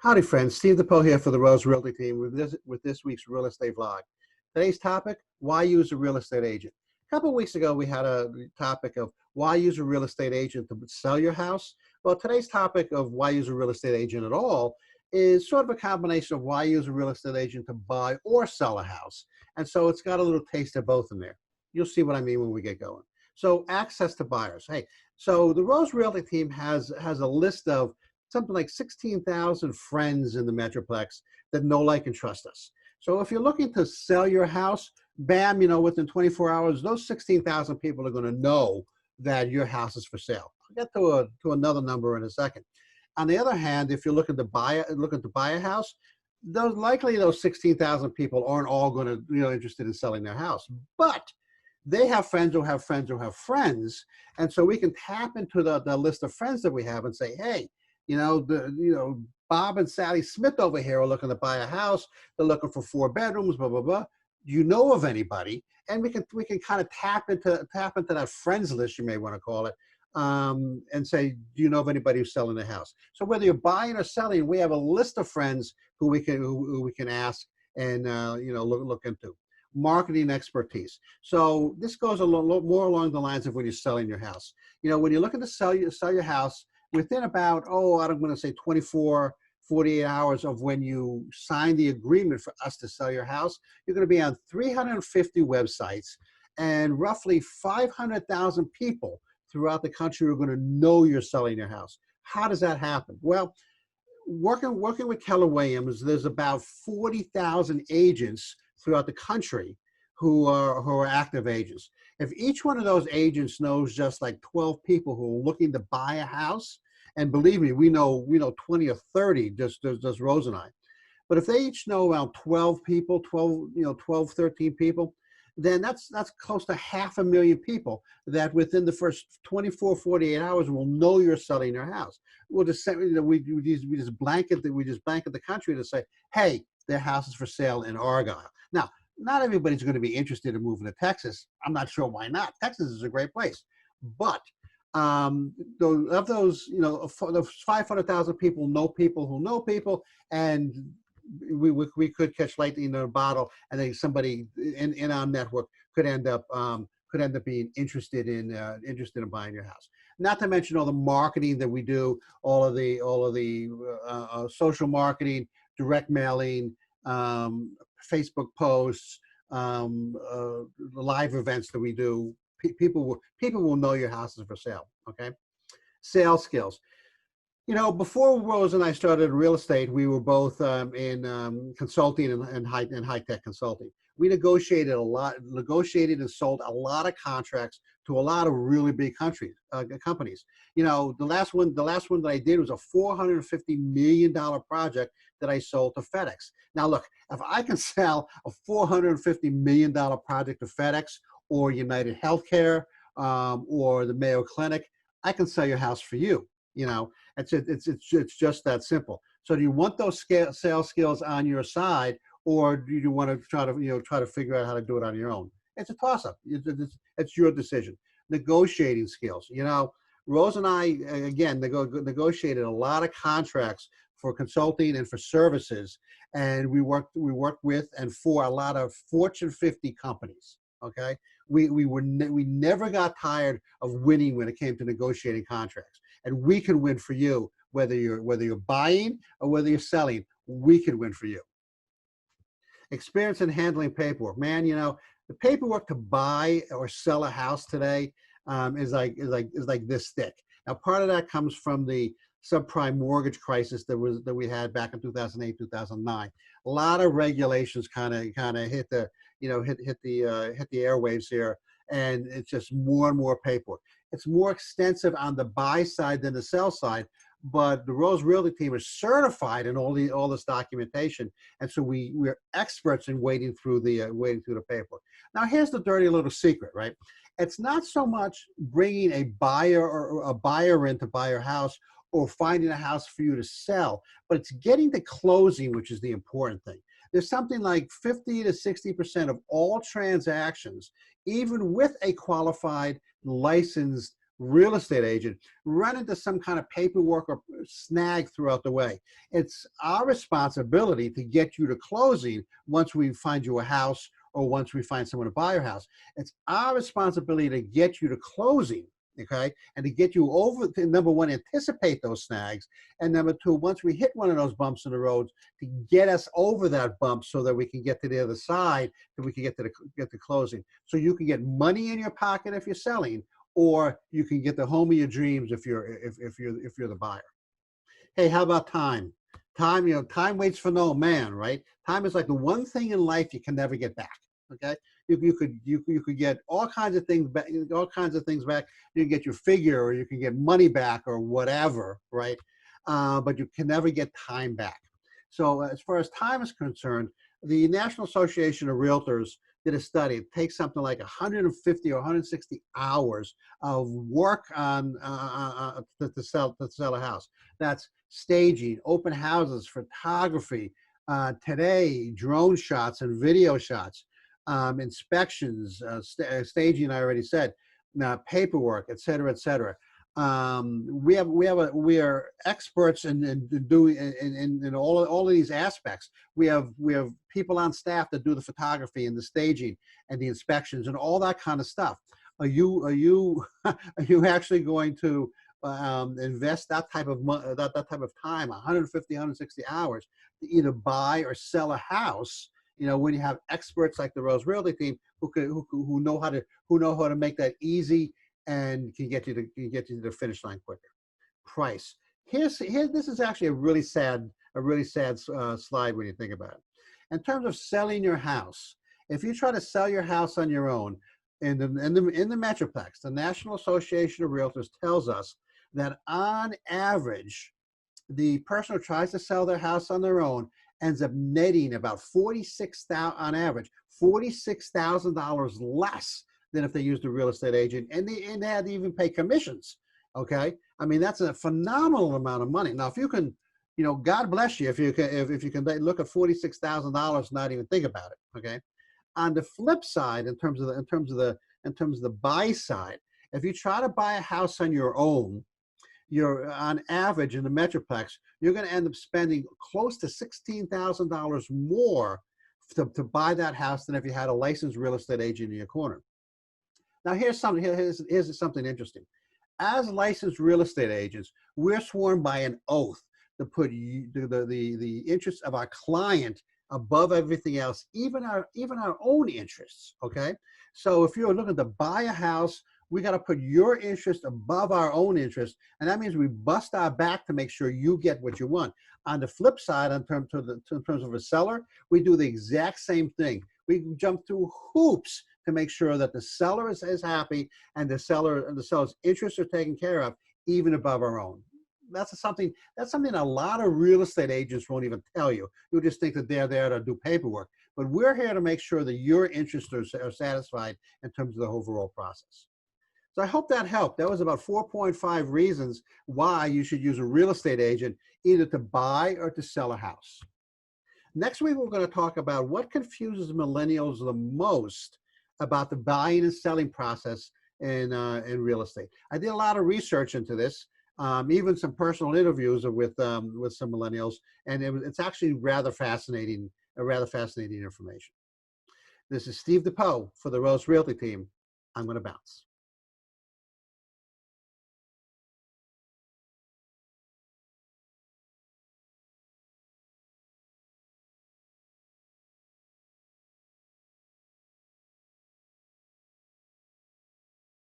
Howdy friends, Steve DePoe here for the Rose Realty team with this week's real estate vlog. Today's topic, why use a real estate agent? A couple of weeks ago we had a topic of why use a real estate agent to sell your house. Well, today's topic of why use a real estate agent at all is sort of a combination of why use a real estate agent to buy or sell a house. And so it's got a little taste of both in there. You'll see what I mean when we get going. So access to buyers. Hey, so the Rose Realty team has a list of something like 16,000 friends in the Metroplex that know, like, and trust us. So if you're looking to sell your house, bam, within 24 hours, those 16,000 people are going to know that your house is for sale. I'll get to another number in a second. On the other hand, if you're looking to buy a house, those 16,000 people aren't all going to interested in selling their house, but they have friends who have friends who have friends, and so we can tap into the list of friends that we have and say, hey, Bob and Sally Smith over here are looking to buy a house. They're looking for 4 bedrooms, blah, blah, blah. Do you know of anybody? And we can kind of tap into that friends list, you may want to call it, and say, do you know of anybody who's selling a house? So whether you're buying or selling, we have a list of friends who we can ask and look into. Marketing expertise. So this goes a little more along the lines of when you're selling your house. When you're looking to sell your house, within about, I'm going to say 24, 48 hours of when you sign the agreement for us to sell your house, you're going to be on 350 websites, and roughly 500,000 people throughout the country are going to know you're selling your house. How does that happen? Well, working with Keller Williams, there's about 40,000 agents throughout the country who are active agents. If each one of those agents knows just like 12 people who are looking to buy a house, and believe me, we know 20 or 30, just Rose and I. But if they each know around 12 people, 12, 13 people, then that's close to 500,000 people that within the first 24, 48 hours will know you're selling your house. We'll just say, we just blanket the country to say, hey, their house is for sale in Argyle. Now, not everybody's going to be interested in moving to Texas. I'm not sure why not. Texas is a great place. But of those, those 500,000 people who know people, and we could catch lightning in a bottle, and then somebody in our network could end up being interested in buying your house. Not to mention all the marketing that we do, all of the social marketing, direct mailing, Facebook posts, live events that we do. People will know your house is for sale. Okay, sales skills. Before Rose and I started real estate, we were both in consulting and high-tech consulting. We negotiated and sold a lot of contracts to a lot of really big companies. The last one that I did was a $450 million project that I sold to FedEx. Now look, if I can sell a $450 million project to FedEx or United Healthcare or the Mayo Clinic, I can sell your house for you. It's just that simple. So do you want those sales skills on your side, or do you want to try to figure out how to do it on your own? It's a toss-up. It's your decision. Negotiating skills. Rose and I, again, negotiated a lot of contracts for consulting and for services, and we worked with and for a lot of Fortune 50 companies. Okay, we never got tired of winning when it came to negotiating contracts, and we can win for you whether you're buying or whether you're selling. We can win for you. Experience in handling paperwork, man. The paperwork to buy or sell a house today is like this thick. Now, part of that comes from the subprime mortgage crisis that we had back in 2008, 2009. A lot of regulations kind of hit the airwaves here, and it's just more and more paperwork. It's more extensive on the buy side than the sell side, but the Rose Realty team is certified in all this documentation, and so we're experts in wading through the paperwork. Now, here's the dirty little secret, right? It's not so much bringing a buyer in to buy your house or finding a house for you to sell, but it's getting to closing, which is the important thing. There's something like 50 to 60% of all transactions, even with a qualified, licensed real estate agent run into some kind of paperwork or snag throughout the way. It's our responsibility to get you to closing once we find you a house or once we find someone to buy your house. It's our responsibility to get you to closing, okay? And to get you over, to, number one, anticipate those snags. And number two, once we hit one of those bumps in the road, to get us over that bump so that we can get to the other side, that we can get to closing. So you can get money in your pocket if you're selling, or you can get the home of your dreams if you're the buyer. Hey, how about time? Time, you know, time waits for no man, right? Time is like the one thing in life you can never get back. Okay, you could get all kinds of things back, all kinds of things back. You can get your figure, or you can get money back, or whatever, right? But you can never get time back. So as far as time is concerned, the National Association of Realtors did a study. It takes something like 150 or 160 hours of work on to sell a house. That's staging, open houses, photography, today drone shots and video shots, inspections, staging. I already said, paperwork, et cetera, et cetera. We are experts in doing in all of these aspects. We have people on staff that do the photography and the staging and the inspections and all that kind of stuff. Are you are you actually going to invest that type of time, 150, 160 hours, to either buy or sell a house? You know, when you have experts like the Rose Realty team who know how to make that easy and can get you to the finish line quicker. Price. This is actually a really sad slide when you think about it. In terms of selling your house, if you try to sell your house on your own in the Metroplex, the National Association of Realtors tells us that on average, the person who tries to sell their house on their own ends up netting about $46,000 on average, $46,000 less than if they used a real estate agent, and they had to even pay commissions. Okay, I mean, that's a phenomenal amount of money. Now, if you can, you know, God bless you if you can look at $46,000 and not even think about it. Okay, on the flip side, in terms of the buy side, if you try to buy a house on your own, you're on average in the Metroplex, you're going to end up spending close to $16,000 more to buy that house than if you had a licensed real estate agent in your corner. Now, here's something interesting. As licensed real estate agents, we're sworn by an oath to put the interests of our client above everything else, even our own interests. Okay, so if you're looking to buy a house, we got to put your interest above our own interest, and that means we bust our back to make sure you get what you want. On the flip side, in terms of a seller, we do the exact same thing. We jump through hoops to make sure that the seller is happy and the seller's interests are taken care of, even above our own. That's something a lot of real estate agents won't even tell you. You'll just think that they're there to do paperwork. But we're here to make sure that your interests are satisfied in terms of the overall process. So I hope that helped. That was about 4.5 reasons why you should use a real estate agent either to buy or to sell a house. Next week, we're going to talk about what confuses millennials the most about the buying and selling process in real estate. I did a lot of research into this, even some personal interviews with some millennials, and it's actually rather fascinating information. This is Steve DePoe for the Rose Realty team. I'm going to bounce.